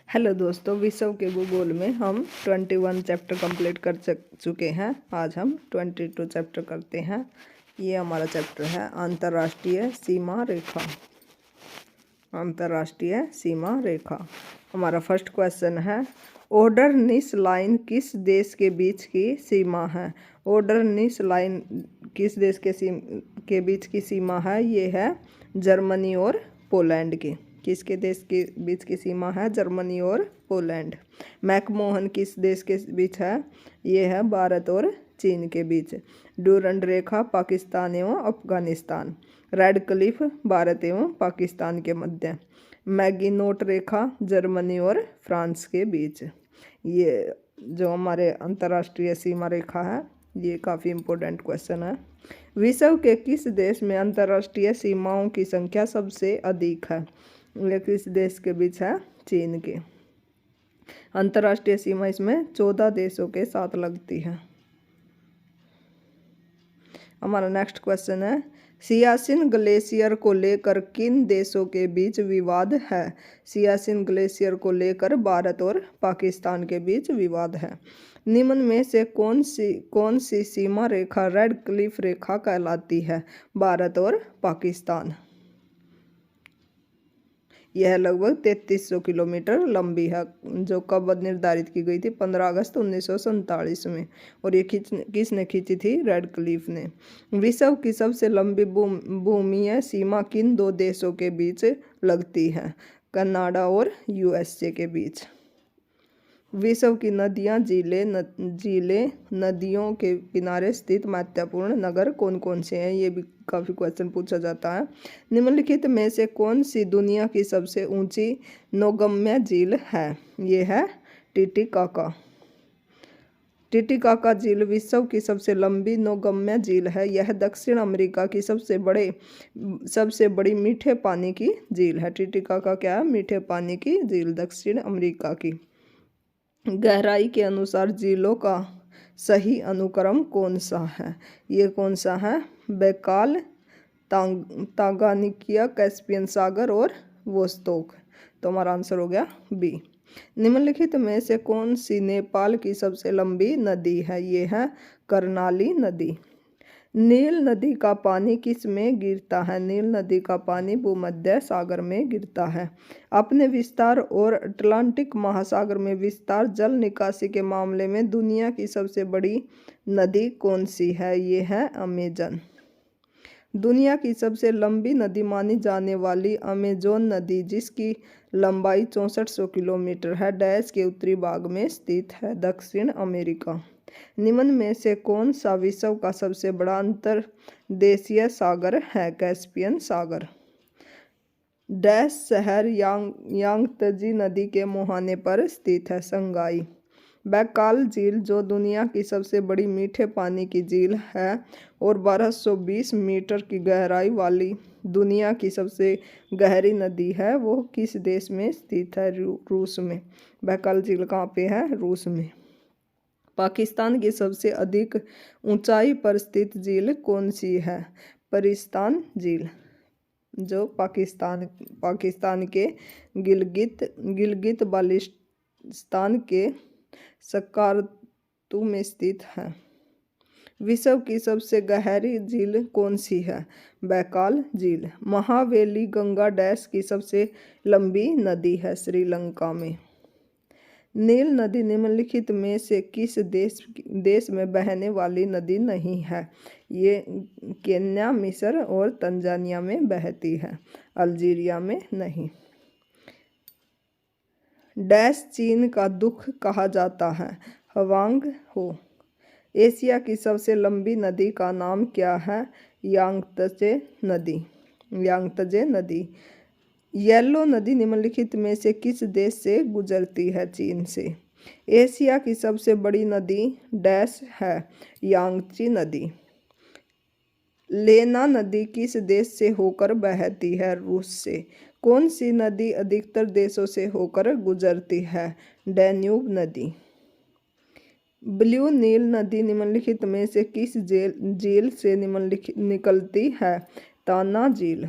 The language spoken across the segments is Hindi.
हेलो दोस्तों, विश्व के भूगोल में हम 21 चैप्टर कंप्लीट कर चुके हैं। आज हम 22 चैप्टर करते हैं। ये हमारा चैप्टर है अंतर्राष्ट्रीय सीमा रेखा। अंतर्राष्ट्रीय सीमा रेखा। हमारा फर्स्ट क्वेश्चन है, ओडरनिस लाइन किस देश के बीच की सीमा है? ओडरनिस लाइन किस देश के बीच की सीमा है? ये है जर्मनी और पोलैंड की। किसके देश के बीच की सीमा है? जर्मनी और पोलैंड। मैकमोहन किस देश के बीच है? ये है भारत और चीन के बीच। ड्यूरंड रेखा पाकिस्तान एवं अफगानिस्तान। रेड क्लिफ भारत एवं पाकिस्तान के मध्य। मैगिनोट रेखा जर्मनी और फ्रांस के बीच। ये जो हमारे अंतर्राष्ट्रीय सीमा रेखा है, ये काफ़ी इम्पोर्टेंट क्वेश्चन है। विश्व के किस देश में अंतर्राष्ट्रीय सीमाओं की संख्या सबसे अधिक है? ये किस देश के बीच है? चीन के। अंतर्राष्ट्रीय सीमा इसमें 14 देशों के साथ लगती है। हमारा नेक्स्ट क्वेश्चन है, सियाचिन ग्लेशियर को लेकर किन देशों के बीच विवाद है? सियाचिन ग्लेशियर को लेकर भारत और पाकिस्तान के बीच विवाद है। निम्न में से कौन सी सीमा रेखा रेड क्लिफ रेखा कहलाती है? भारत और पाकिस्तान। यह लगभग 3300 किलोमीटर लंबी है, जो कब निर्धारित की गई थी? 15 अगस्त 1947 में। और ये किसने खींची थी? रेड क्लिफ ने। विश्व की सबसे लंबी भूमि सीमा किन दो देशों के बीच लगती है? कनाडा और यूएसए के बीच। विश्व की नदियाँ, झीलें, नदियों के किनारे स्थित महत्वपूर्ण नगर कौन कौन से हैं? ये भी काफ़ी क्वेश्चन पूछा जाता है। निम्नलिखित में से कौन सी दुनिया की सबसे ऊंची नौगम्य झील है? ये है टिटिकाका। टिटिकाका झील विश्व की सबसे लंबी नौगम्य झील है। यह दक्षिण अमेरिका की सबसे बड़ी मीठे पानी की झील है। टिटिकाका क्या है? मीठे पानी की झील, दक्षिण अमेरिका की। गहराई के अनुसार झीलों का सही अनुक्रम कौन सा है? ये कौन सा है? बैकाल, तांगानिकिया, कैस्पियन सागर और वोस्तोक। तो हमारा आंसर हो गया बी। निम्नलिखित में से कौन सी नेपाल की सबसे लंबी नदी है? ये है कर्णाली नदी। नील नदी का पानी किस में गिरता है? नील नदी का पानी भूमध्य सागर में गिरता है। अपने विस्तार और अटलांटिक महासागर में विस्तार जल निकासी के मामले में दुनिया की सबसे बड़ी नदी कौन सी है? ये है अमेजन। दुनिया की सबसे लंबी नदी मानी जाने वाली अमेजोन नदी, जिसकी लंबाई 6400 किलोमीटर है, डैश के उत्तरी भाग में स्थित है, दक्षिण अमेरिका। निम्न में से कौन सा विश्व का सबसे बड़ा अंतर्देशीय सागर है? कैस्पियन सागर। डैश शहर यांगत्जे नदी के मुहाने पर स्थित है, शंघाई। बैकाल झील, जो दुनिया की सबसे बड़ी मीठे पानी की झील है और 1220 मीटर की गहराई वाली दुनिया की सबसे गहरी नदी है, वो किस देश में स्थित है? रूस में। बैकाल झील कहाँ पे है? रूस में। पाकिस्तान की सबसे अधिक ऊंचाई पर स्थित झील कौन सी है? परिस्तान झील, जो पाकिस्तान के गिलगित बाल्टिस्तान के सकार्तू में स्थित है। विश्व की सबसे गहरी झील कौन सी है? बैकाल झील। महावेली गंगा डैश की सबसे लंबी नदी है, श्रीलंका में। नील नदी निम्नलिखित में से किस देश में बहने वाली नदी नहीं है? ये केन्या, मिस्र और तंजानिया में बहती है, अल्जीरिया में नहीं। डैश चीन का दुख कहा जाता है, हवांग हो। एशिया की सबसे लंबी नदी का नाम क्या है? यांगत्जे नदी। येलो नदी निम्नलिखित में से किस देश से गुजरती है? चीन से। एशिया की सबसे बड़ी नदी डैश है, यांगची नदी। लेना नदी किस देश से होकर बहती है? रूस से। कौन सी नदी अधिकतर देशों से होकर गुजरती है? डैन्यूब नदी। ब्लू नील नदी निम्नलिखित में से किस झील से निकलती है? ताना झील।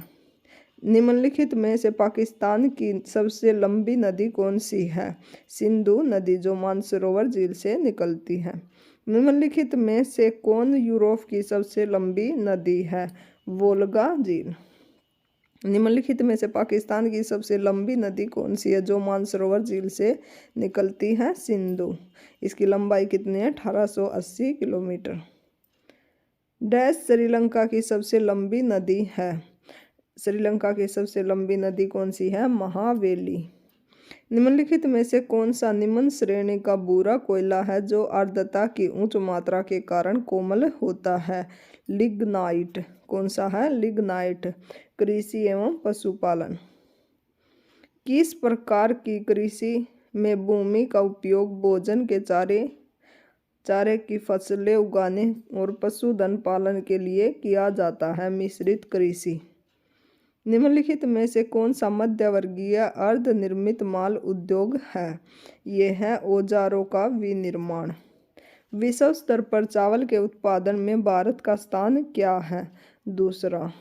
निम्नलिखित में से पाकिस्तान की सबसे लंबी नदी कौन सी है? सिंधु नदी, जो मानसरोवर झील से निकलती है। निम्नलिखित में से कौन यूरोप की सबसे लंबी नदी है? वोल्गा झील। निम्नलिखित में से पाकिस्तान की सबसे लंबी नदी कौन सी है जो मानसरोवर झील से निकलती है? सिंधु। इसकी लंबाई कितनी है? 1880 किलोमीटर। डैश श्रीलंका की सबसे लंबी नदी है? श्रीलंका की सबसे लंबी नदी कौन सी है? महावेली। निम्नलिखित में से कौन सा निम्न श्रेणी का बुरा कोयला है जो आर्द्रता की उच्च मात्रा के कारण कोमल होता है? लिग्नाइट। कौन सा है? लिग्नाइट। कृषि एवं पशुपालन। किस प्रकार की कृषि में भूमि का उपयोग भोजन के चारे की फसलें उगाने और पशुधन पालन के लिए किया जाता है? मिश्रित कृषि। निम्नलिखित में से कौन सा मध्यवर्गीय अर्ध निर्मित माल उद्योग है? ये है औजारों का विनिर्माण। विश्व स्तर पर चावल के उत्पादन में भारत का स्थान क्या है? दूसरा।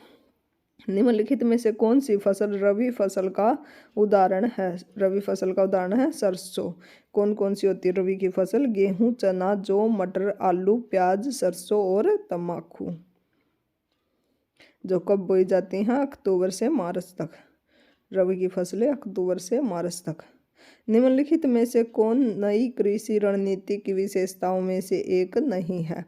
निम्नलिखित में से कौन सी फसल रबी फसल का उदाहरण है? रबी फसल का उदाहरण है सरसों। कौन कौन सी होती है रबी की फसल? गेहूं, चना, जौ, मटर, आलू, प्याज, सरसों और तंबाकू, जो कब बोई जाती हैं? अक्टूबर से मार्च तक। रबी की फसलें अक्टूबर से मार्च तक। निम्नलिखित में से कौन नई कृषि रणनीति की विशेषताओं में से एक नहीं है?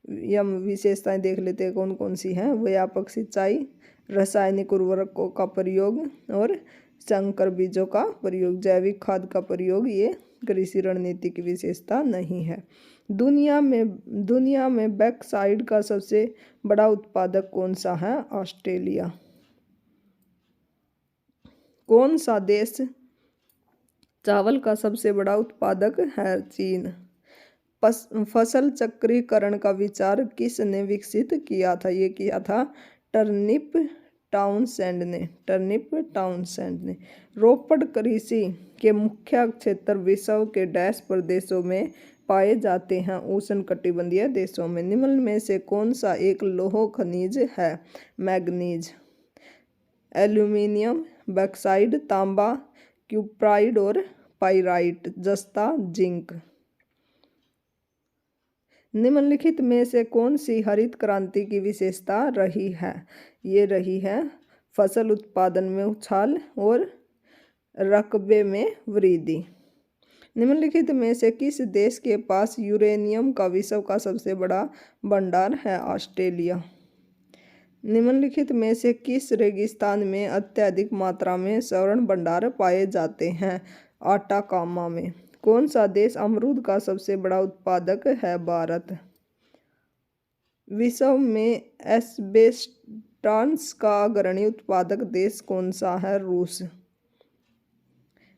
यह विशेषताएं देख लेते हैं कौन कौन सी हैं। व्यापक सिंचाई, रासायनिक उर्वरकों का प्रयोग और संकर बीजों का प्रयोग, जैविक खाद का प्रयोग, ये कृषि रणनीति की विशेषता नहीं है। दुनिया में बैक्साइड का सबसे बड़ा उत्पादक कौन सा है? ऑस्ट्रेलिया। कौन सा देश चावल का सबसे बड़ा उत्पादक है? चीन। फसल चक्रीकरण का विचार किसने विकसित किया था? ये किया था टर्निप टाउनसेंड ने। रोपड़ कृषि के मुख्य क्षेत्र विश्व के डैश प्रदेशों में पाए जाते हैं? उष्णकटिबंधीय देशों में। निम्न में से कौन सा एक लौह खनिज है? मैग्नीज। एल्यूमिनियम, बैक्साइड, तांबा, क्यूप्राइड और पाइराइट, जस्ता, जिंक। निम्नलिखित में से कौन सी हरित क्रांति की विशेषता रही है? ये रही है फसल उत्पादन में उछाल और रकबे में वृद्धि। निम्नलिखित में से किस देश के पास यूरेनियम का विश्व का सबसे बड़ा भंडार है? ऑस्ट्रेलिया। निम्नलिखित में से किस रेगिस्तान में अत्यधिक मात्रा में स्वर्ण भंडार पाए जाते हैं? आटाकामा में। कौन सा देश अमरूद का सबसे बड़ा उत्पादक है? भारत। विश्व में एस्बेस्टॉस का अग्रणी उत्पादक देश कौन सा है? रूस।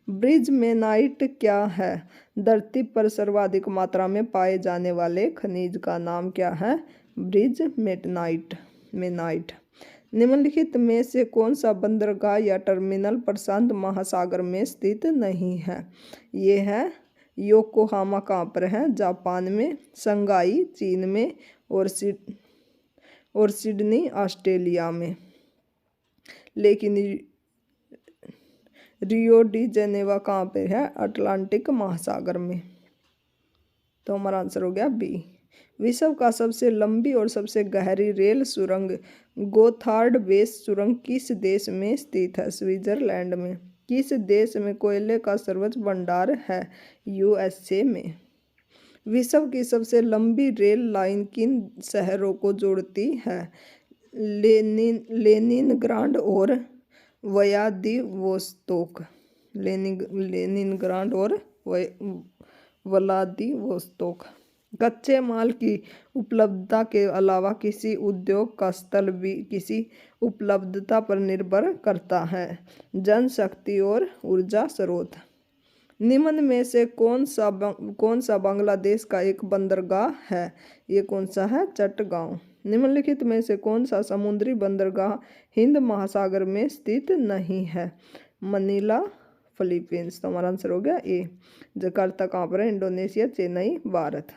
ब्रिजमेनाइट क्या है? धरती पर सर्वाधिक मात्रा में पाए जाने वाले खनिज का नाम क्या है? ब्रिजमेनाइट। निम्नलिखित में से कौन सा बंदरगाह या टर्मिनल प्रशांत महासागर में स्थित नहीं है? ये है योकोहामा। कहाँ पर है? जापान में। शंघाई चीन में और सिडनी ऑस्ट्रेलिया में। लेकिन रियो डी जेनेवा कहाँ पे है? अटलांटिक महासागर में। तो हमारा आंसर हो गया बी। विश्व का सबसे लंबी और सबसे गहरी रेल सुरंग गोथार्ड बेस सुरंग किस देश में स्थित है? स्विट्जरलैंड में। किस देश में कोयले का सर्वोच्च भंडार है? यूएसए में। विश्व की सबसे लंबी रेल लाइन किन शहरों को जोड़ती है? लेनिनग्राड और व्लादिवोस्तोक। लेनिनग्राड और व्लादिवोस्तोक। कच्चे माल की उपलब्धता के अलावा किसी उद्योग का स्तर भी किसी उपलब्धता पर निर्भर करता है? जनशक्ति और ऊर्जा स्रोत। निम्न में से कौन सा बांग्लादेश का एक बंदरगाह है? ये कौन सा है? चटगांव। निम्नलिखित में से कौन सा समुद्री बंदरगाह हिंद महासागर में स्थित नहीं है? Manila, Philippines. तो हमारा आंसर हो गया ए। जकार्ता कहाँ पर है? इंडोनेशिया। चेन्नई, भारत।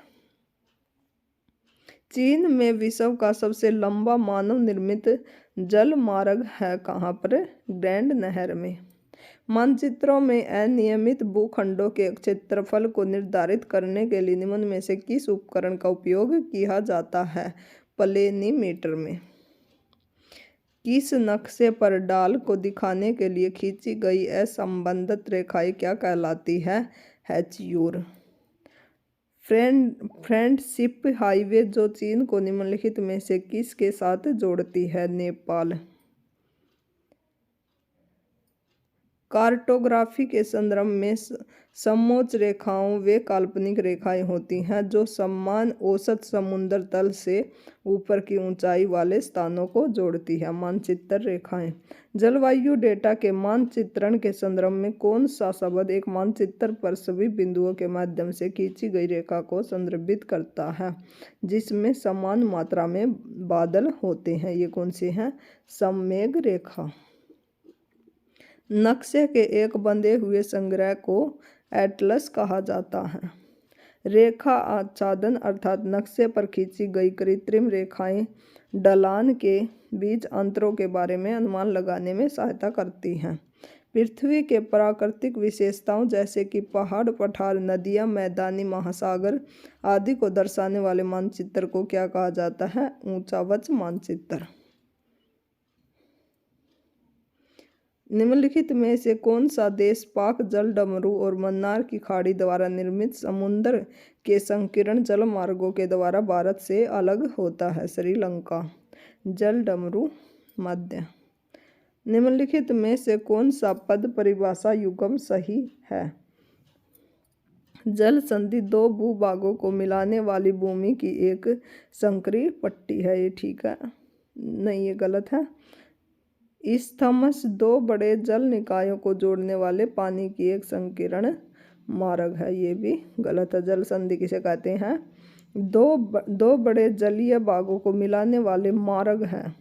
चीन में विश्व का सबसे लंबा मानव निर्मित जल मार्ग है कहाँ पर? ग्रैंड नहर में। मानचित्रों में अनियमित भूखंडों के क्षेत्रफल को निर्धारित करने के लिए निम्न में से किस उपकरण का उपयोग किया जाता है? प्लेनीमीटर में। किस नक्शे पर डाल को दिखाने के लिए खींची गई असंबंधित रेखाएं क्या कहलाती है? हैच्योर। फ्रेंडशिप हाईवे जो चीन को निम्नलिखित में से किसके साथ जोड़ती है? नेपाल। कार्टोग्राफी के संदर्भ में समोच्च रेखाओं वे काल्पनिक रेखाएं होती हैं जो समान औसत समुद्र तल से ऊपर की ऊंचाई वाले स्थानों को जोड़ती है। मानचित्र रेखाएं। जलवायु डेटा के मानचित्रण के संदर्भ में कौन सा शब्द एक मानचित्र पर सभी बिंदुओं के माध्यम से खींची गई रेखा को संदर्भित करता है जिसमें समान मात्रा में बादल होते हैं? ये कौन से हैं? सममेघ रेखा। नक्शे के एक बंधे हुए संग्रह को एटलस कहा जाता है। रेखा आच्छादन अर्थात नक्शे पर खींची गई कृत्रिम रेखाएं ढलान के बीच अंतरों के बारे में अनुमान लगाने में सहायता करती हैं। पृथ्वी के प्राकृतिक विशेषताओं जैसे कि पहाड़, पठार, नदियां, मैदानी महासागर आदि को दर्शाने वाले मानचित्र को क्या कहा जाता है? ऊंचावच मानचित्र। निम्नलिखित में से कौन सा देश पाक जल डमरू और मन्नार की खाड़ी द्वारा निर्मित समुद्र के संकीर्ण जल मार्गों के द्वारा भारत से अलग होता है? श्रीलंका। जल डमरू मध्य। निम्नलिखित में से कौन सा पद परिभाषा युग्म सही है? जल संधि दो भूभागों को मिलाने वाली भूमि की एक संकरी पट्टी है। ये ठीक है? नहीं, ये गलत है। इस्थमस दो बड़े जल निकायों को जोड़ने वाले पानी की एक संकीर्ण मार्ग है। ये भी गलत है। जल संधि किसे कहते हैं? दो बड़े जलीय भागों को मिलाने वाले मार्ग हैं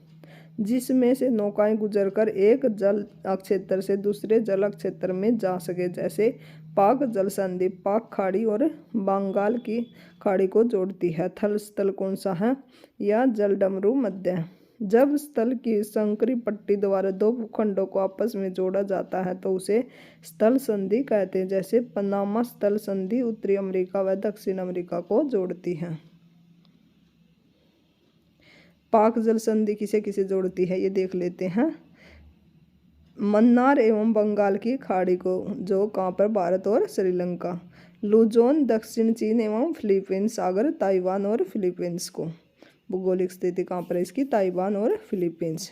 जिसमें से नौकाएं गुजरकर एक जल क्षेत्र से दूसरे जल क्षेत्र में जा सके, जैसे पाक जल संधि पाक खाड़ी और बंगाल की खाड़ी को जोड़ती है। थल स्थल कौन सा है? या जल डमरू मध्य। जब स्थल की संकरी पट्टी द्वारा दो भूखंडों को आपस में जोड़ा जाता है तो उसे स्थल संधि कहते हैं, जैसे पनामा स्थल संधि उत्तरी अमेरिका व दक्षिण अमेरिका को जोड़ती है। पाक जल संधि किसे किसे जोड़ती है? ये देख लेते हैं। मन्नार एवं बंगाल की खाड़ी को, जो कहाँ पर? भारत और श्रीलंका। लुजोन दक्षिण चीन एवं फिलीपींस सागर, ताइवान और फिलीपींस को। भौगोलिक स्थिति कहाँ पर है इसकी? ताइवान और फिलीपींस।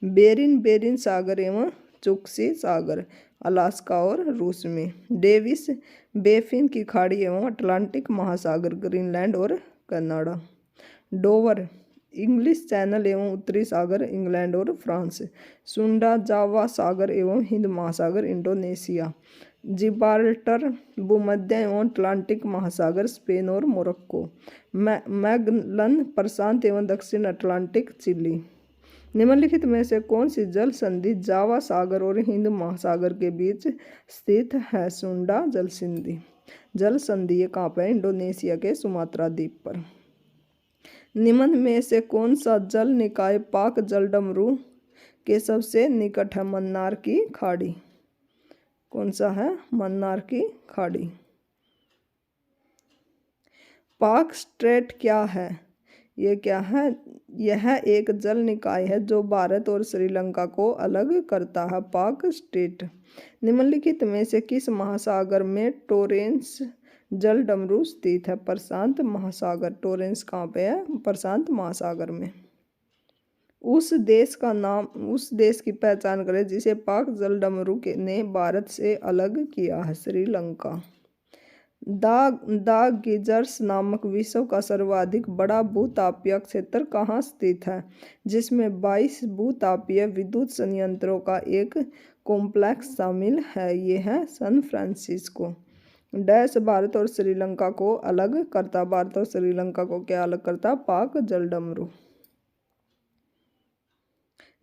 बेरिन सागर एवं चुक्सी सागर, अलास्का और रूस में। डेविस बेफिन की खाड़ी एवं अटलांटिक महासागर, ग्रीनलैंड और कनाडा। डोवर इंग्लिश चैनल एवं उत्तरी सागर, इंग्लैंड और फ्रांस। सुंडा जावा सागर एवं हिंद महासागर, इंडोनेशिया। जिब्राल्टर भूमध्य एवं अटलांटिक महासागर, स्पेन और मोरक्को। मैगलन प्रशांत एवं दक्षिण अटलांटिक, चिली। निम्नलिखित में से कौन सी जल संधि जावा सागर और हिंद महासागर के बीच स्थित है? सुंडा जल संधि। जल संधि ये कहाँ पर है? इंडोनेशिया के सुमात्रा द्वीप पर। निम्न में से कौन सा जल निकाय पाक जल डमरू के सबसे निकट है? मन्नार की खाड़ी। कौन सा है? मन्नार की खाड़ी। पाक स्ट्रेट क्या है? ये क्या है? यह एक जल निकाय है जो भारत और श्रीलंका को अलग करता है। पाक स्ट्रेट। निम्नलिखित में से किस महासागर में टोरेंस जल डमरू स्थित है? प्रशांत महासागर। टोरेंस कहाँ पे है? प्रशांत महासागर में। उस देश का नाम, उस देश की पहचान करें जिसे पाक जल डमरू ने भारत से अलग किया है। श्रीलंका। द गिजर्स नामक विश्व का सर्वाधिक बड़ा भूतापीय क्षेत्र कहाँ स्थित है? जिसमें 22 भूतापीय विद्युत संयंत्रों का एक कॉम्प्लेक्स शामिल है। ये है सैन फ्रांसिस्को। डैश भारत और श्रीलंका को अलग करता। भारत और श्रीलंका को क्या अलग करता? पाक जल डमरू।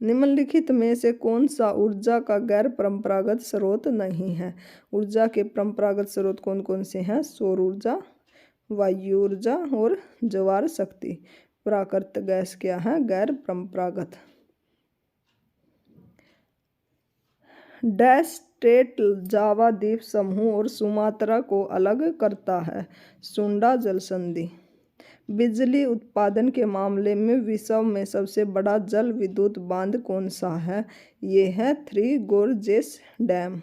निम्नलिखित में से कौन सा ऊर्जा का गैर परंपरागत स्रोत नहीं है? ऊर्जा के परंपरागत स्रोत कौन कौन से हैं? सौर ऊर्जा, वायु ऊर्जा और ज्वार शक्ति। प्राकृतिक गैस क्या है? गैर परंपरागत। डैश स्टेट जावा द्वीप समूह और सुमात्रा को अलग करता है? सुंडा जल संधि। बिजली उत्पादन के मामले में विश्व में सबसे बड़ा जल विद्युत बांध कौन सा है? ये है three gorges dam.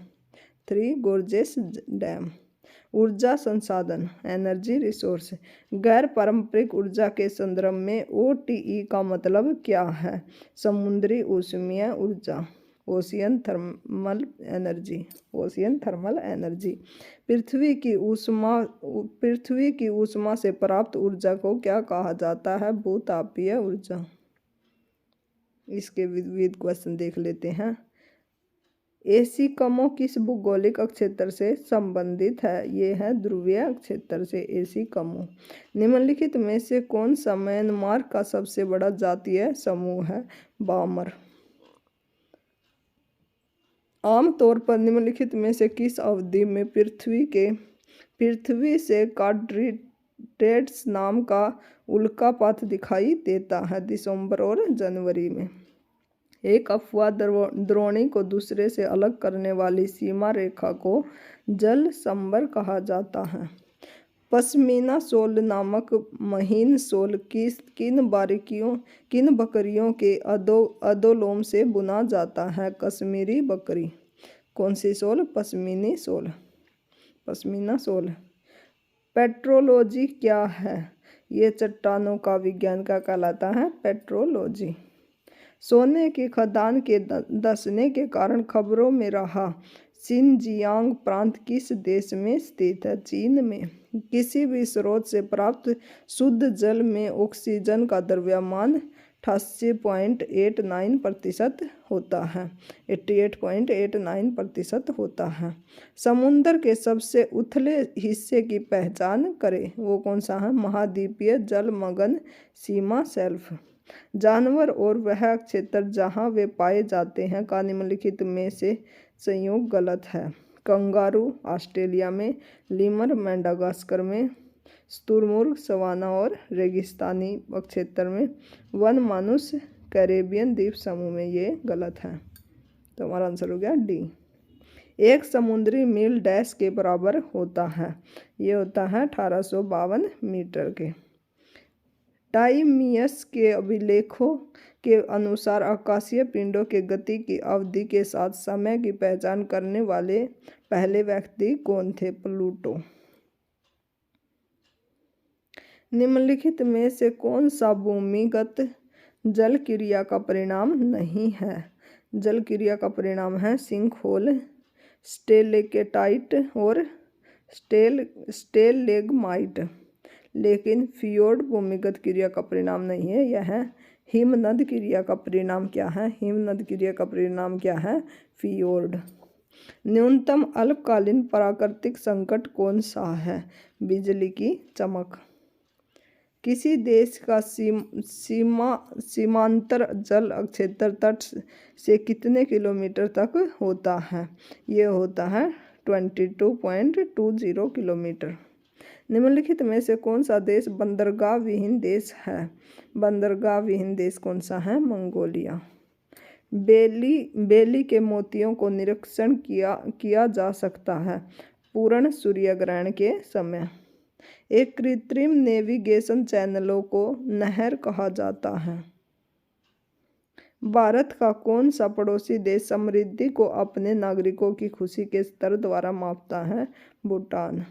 Three gorges dam. ऊर्जा संसाधन एनर्जी रिसोर्स। गैर पारंपरिक ऊर्जा के संदर्भ में OTE का मतलब क्या है? समुद्री ऊष्मीय ऊर्जा, ocean thermal energy. Ocean thermal energy. पृथ्वी की ऊष्मा से प्राप्त ऊर्जा को क्या कहा जाता है? भूतापीय ऊर्जा। इसके विविध क्वेश्चन देख लेते हैं। एसिकमो किस भौगोलिक क्षेत्र से संबंधित है? ये है ध्रुवीय क्षेत्र से एसिकमो। निम्नलिखित में से कौन सा म्यांमार का सबसे बड़ा जातीय समूह है? बामर। आमतौर पर निम्नलिखित में से किस अवधि में पृथ्वी से क्वाड्रिलेटरल्स नाम का उल्कापात दिखाई देता है? दिसंबर और जनवरी में। एक अफवाह द्रोणी को दूसरे से अलग करने वाली सीमा रेखा को जल संबर कहा जाता है। पश्मीना शॉल नामक महीन शॉल किन बकरियों के अधोलोम से बुना जाता है? कश्मीरी बकरी। कौन सी शॉल? पश्मीनी शॉल। पश्मीना शॉल। पेट्रोलॉजी क्या है? ये चट्टानों का विज्ञान का कहलाता है पेट्रोलॉजी। सोने की खदान के धंसने के कारण खबरों में रहा शिनजियांग प्रांत किस देश में स्थित है? चीन में। किसी भी स्रोत से प्राप्त शुद्ध जल में ऑक्सीजन का द्रव्यमान 88.89% होता है। 88.89% होता है। समुद्र के सबसे उथले हिस्से की पहचान करें। वो कौन सा है? महाद्वीपीय जलमग्न सीमा शेल्फ। जानवर और वह क्षेत्र जहाँ वे पाए जाते हैं का निम्नलिखित में से संयोग गलत है? कंगारू ऑस्ट्रेलिया में, लीमर मेडागास्कर में, शुतुरमुर्ग सवाना और रेगिस्तानी क्षेत्र में, वन मानुस कैरेबियन द्वीप समूह में। ये गलत है, तो हमारा आंसर हो गया डी। एक समुद्री मील डैश के बराबर होता है? ये होता है 1852 मीटर के। टाइमियस के अभिलेखों के अनुसार आकाशीय पिंडों के गति की अवधि के साथ समय की पहचान करने वाले पहले व्यक्ति कौन थे? प्लूटो। निम्नलिखित में से कौन सा भूमिगत जल क्रिया का परिणाम नहीं है? जल क्रिया का परिणाम है सिंकहोल, स्टेलेक्टाइट और स्टेलेग्माइट। लेकिन फियोर्ड भूमिगत क्रिया का परिणाम नहीं है, यह है हिमनद क्रिया का परिणाम क्या है? हिमनद क्रिया का परिणाम क्या है? फियोर्ड। न्यूनतम अल्पकालीन प्राकृतिक संकट कौन सा है? बिजली की चमक। किसी देश का सीमांतर जल क्षेत्र तट से कितने किलोमीटर तक होता है? ये होता है 22.20 किलोमीटर। निम्नलिखित में से कौन सा देश बंदरगाह विहीन देश है? बंदरगाह विहीन देश कौन सा है? मंगोलिया। बेली के मोतियों को निरीक्षण किया जा सकता है पूर्ण सूर्य ग्रहण के समय। एक कृत्रिम नेविगेशन चैनलों को नहर कहा जाता है। भारत का कौन सा पड़ोसी देश समृद्धि को अपने नागरिकों की खुशी के स्तर द्वारा मापता है? भूटान।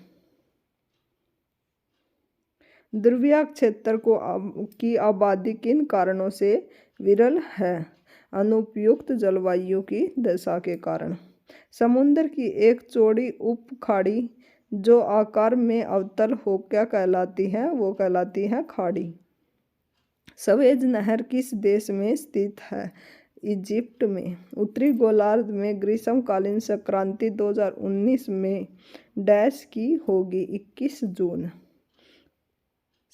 ध्रुवीय क्षेत्र की आबादी किन कारणों से विरल है? अनुपयुक्त जलवायु की दशा के कारण। समुद्र की एक चौड़ी उपखाड़ी जो आकार में अवतल हो क्या कहलाती है? वो कहलाती है खाड़ी। सवेज नहर किस देश में स्थित है? इजिप्ट में। उत्तरी गोलार्ध में ग्रीष्मकालीन संक्रांति 2019 में डैश की होगी? 21 जून।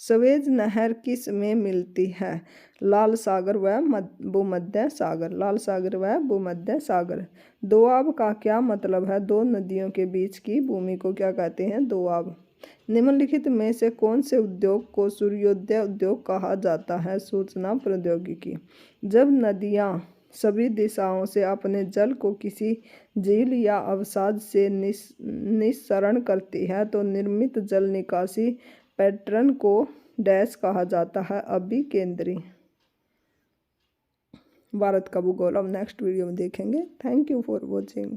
सवेज नहर किस में मिलती है? लाल सागर व भूमध्य सागर। लाल सागर व भूमध्य सागर। दोआब का क्या मतलब है? दो नदियों के बीच की भूमि को क्या कहते हैं? दोआब। निम्नलिखित में से कौन से उद्योग को सूर्योदय उद्योग कहा जाता है? सूचना प्रौद्योगिकी। जब नदियाँ सभी दिशाओं से अपने जल को किसी झील या अवसाद से निस्सरण करती है तो निर्मित जल निकासी पैटर्न को डैश कहा जाता है? अभिकेंद्री। भारत का भूगोल अब नेक्स्ट वीडियो में देखेंगे। Thank you for watching.